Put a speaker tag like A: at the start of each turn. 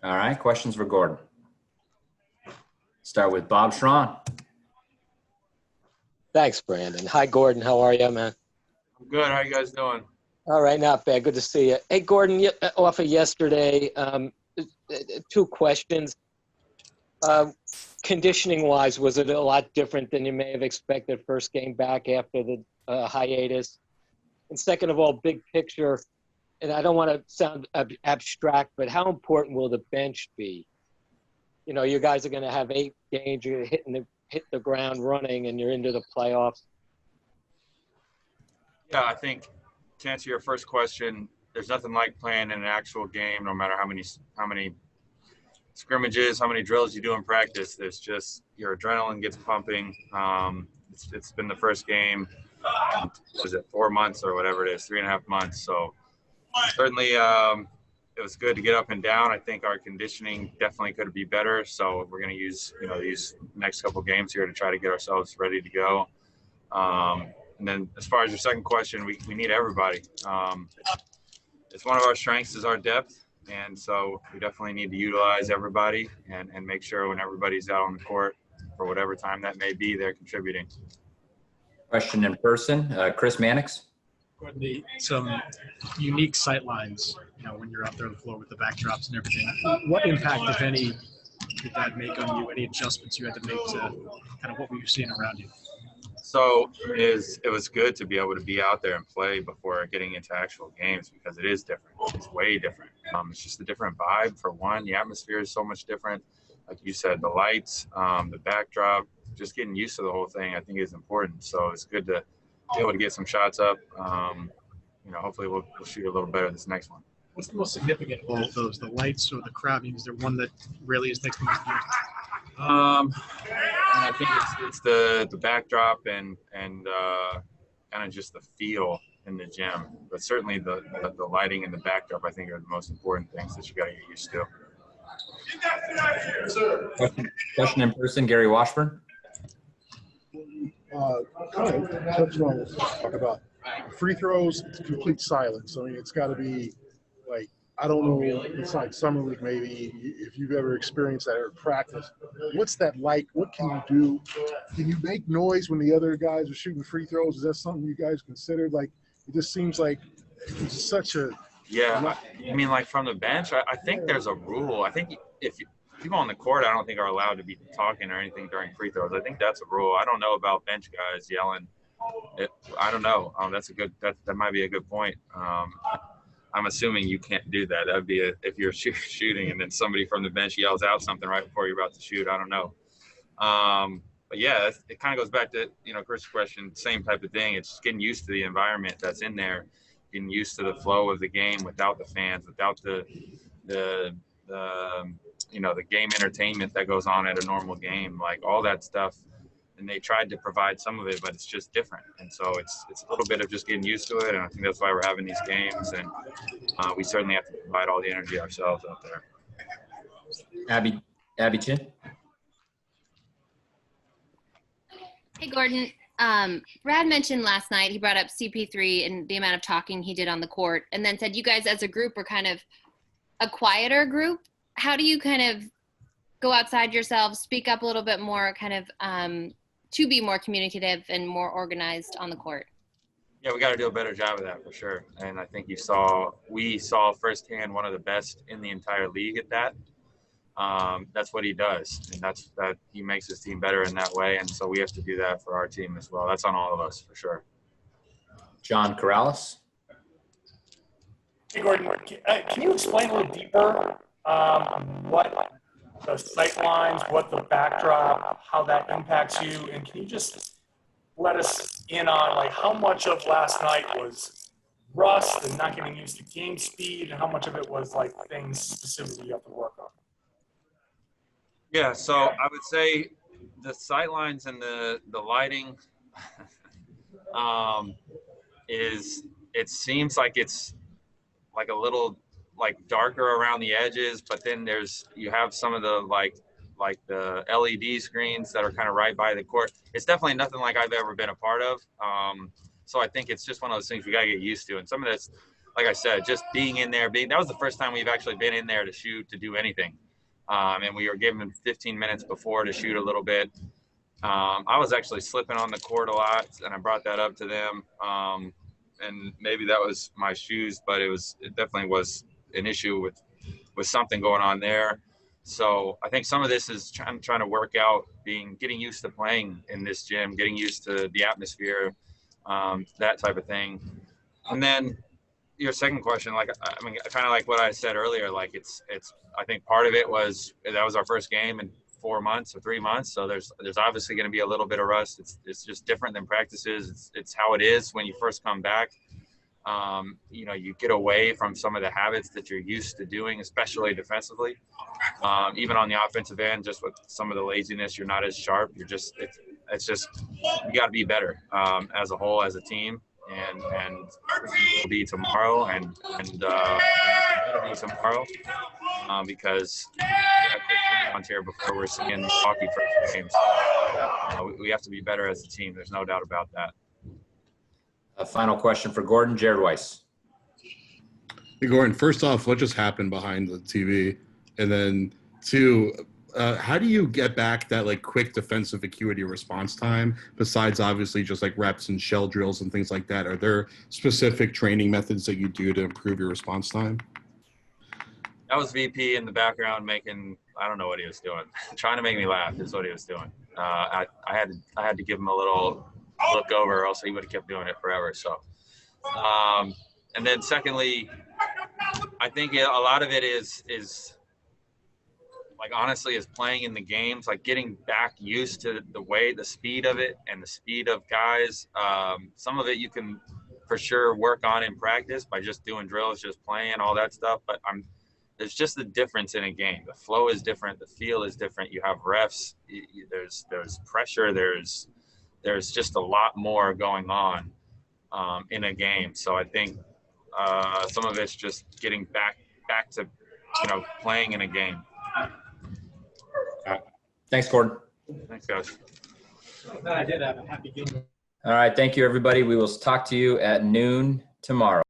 A: All right, questions for Gordon. Start with Bob Schron.
B: Thanks, Brandon. Hi, Gordon. How are you, man?
C: I'm good. How you guys doing?
B: All right, not bad. Good to see you. Hey, Gordon, off of yesterday, two questions. Conditioning-wise, was it a lot different than you may have expected first game back after the hiatus? And second of all, big picture, and I don't want to sound abstract, but how important will the bench be? You know, you guys are going to have 8 games, you're hit the ground running, and you're into the playoffs.
C: Yeah, I think to answer your first question, there's nothing like playing in an actual game, no matter how many scrimmages, how many drills you do in practice. There's just your adrenaline gets pumping. It's been the first game, was it 4 months or whatever it is, 3.5 months. So certainly it was good to get up and down. I think our conditioning definitely could be better. So we're going to use, these next couple games here to try to get ourselves ready to go. And then as far as your second question, we need everybody. It's one of our strengths is our depth. And so we definitely need to utilize everybody and make sure when everybody's out on the court for whatever time that may be, they're contributing.
A: Question in person, Chris Mannix.
D: Some unique sight lines, when you're out there on the floor with the backdrops and everything. What impact, if any, did that make on you? Any adjustments you had to make to kind of what were you seeing around you?
C: So it was good to be able to be out there and play before getting into actual games because it is different. It's way different. It's just a different vibe for one. The atmosphere is so much different. Like you said, the lights, the backdrop, just getting used to the whole thing I think is important. So it's good to be able to get some shots up. Hopefully we'll shoot a little better this next one.
D: What's the most significant of all of those, the lights or the crowd? Is there one that really is next to most of
C: I think it's the backdrop and kind of just the feel in the gym. But certainly the lighting and the backdrop I think are the most important things that you got to get used to.
A: Question in person, Gary Washburn.
E: Kind of touching on what you talk about. Free throws, complete silence. I mean, it's got to be like, I don't know, it's like summer league maybe, if you've ever experienced that or practice. What's that like? What can you do? Can you make noise when the other guys are shooting free throws? Is that something you guys considered? Like, it just seems like it's such a –
C: Yeah, I mean, like from the bench, I think there's a rule. I think if people on the court, I don't think are allowed to be talking or anything during free throws. I think that's a rule. I don't know about bench guys yelling. I don't know. That might be a good point. I'm assuming you can't do that. That would be if you're shooting and then somebody from the bench yells out something right before you're about to shoot. I don't know. But yeah, it kind of goes back to, Chris' question, same type of thing. It's just getting used to the environment that's in there, getting used to the flow of the game without the fans, without the game entertainment that goes on at a normal game, like all that stuff. And they tried to provide some of it, but it's just different. And so it's a little bit of just getting used to it. And I think that's why we're having these games. And we certainly have to provide all the energy ourselves out there.
A: Abby Chin.
F: Hey, Gordon. Brad mentioned last night, he brought up CP3 and the amount of talking he did on the court, and then said you guys as a group were kind of a quieter group. How do you kind of go outside yourselves, speak up a little bit more, kind of to be more communicative and more organized on the court?
C: Yeah, we got to do a better job of that for sure. And I think we saw firsthand one of the best in the entire league at that. That's what he does, and that he makes his team better in that way. And so we have to do that for our team as well. That's on all of us for sure.
A: John Corrales.
G: Hey, Gordon, can you explain a little deeper what the sight lines, what the backdrop, how that impacts you, and can you just let us in on like how much of last night was rust and not getting used to game speed, and how much of it was like things specifically you have to work on?
C: Yeah, so I would say the sight lines and the lighting it seems like it's like a little like darker around the edges, but then you have some of the like the LED screens that are kind of right by the court. It's definitely nothing like I've ever been a part of. So I think it's just one of those things we got to get used to. And some of this, like I said, just being in there, that was the first time we've actually been in there to shoot, to do anything. And we were given 15 minutes before to shoot a little bit. I was actually slipping on the court a lot, and I brought that up to them. And maybe that was my shoes, but it definitely was an issue with something going on there. So I think some of this is trying to work out, getting used to playing in this gym, getting used to the atmosphere, that type of thing. And then your second question, like, I mean, kind of like what I said earlier, like I think part of it was that was our first game in 4 months or 3 months. So there's obviously going to be a little bit of rust. It's just different than practices. It's how it is when you first come back. You get away from some of the habits that you're used to doing, especially defensively. Even on the offensive end, just with some of the laziness, you're not as sharp. It's just you got to be better as a whole, as a team, and it'll be tomorrow, and it'll be tomorrow because on here before we're seeing hockey first games. We have to be better as a team. There's no doubt about that.
A: A final question for Gordon, Jared Weiss.
H: Hey, Gordon, first off, what just happened behind the TV? And then two, how do you get back that like quick defensive acuity response time besides obviously just like reps and shell drills and things like that? Are there specific training methods that you do to improve your response time?
C: That was VP in the background making, I don't know what he was doing, trying to make me laugh is what he was doing. I had to give him a little look over, or else he would have kept doing it forever. So, and then secondly, I think a lot of it is like, honestly, is playing in the games, like getting back used to the speed of it and the speed of guys. Some of it you can for sure work on in practice by just doing drills, just playing, all that stuff. But there's just a difference in a game. The flow is different. The feel is different. You have refs. There's pressure. There's just a lot more going on in a game. So I think some of it's just getting back to playing in a game.
A: Thanks, Gordon.
C: Thanks, guys.
D: I did have a happy game.
A: All right. Thank you, everybody. We will talk to you at noon tomorrow.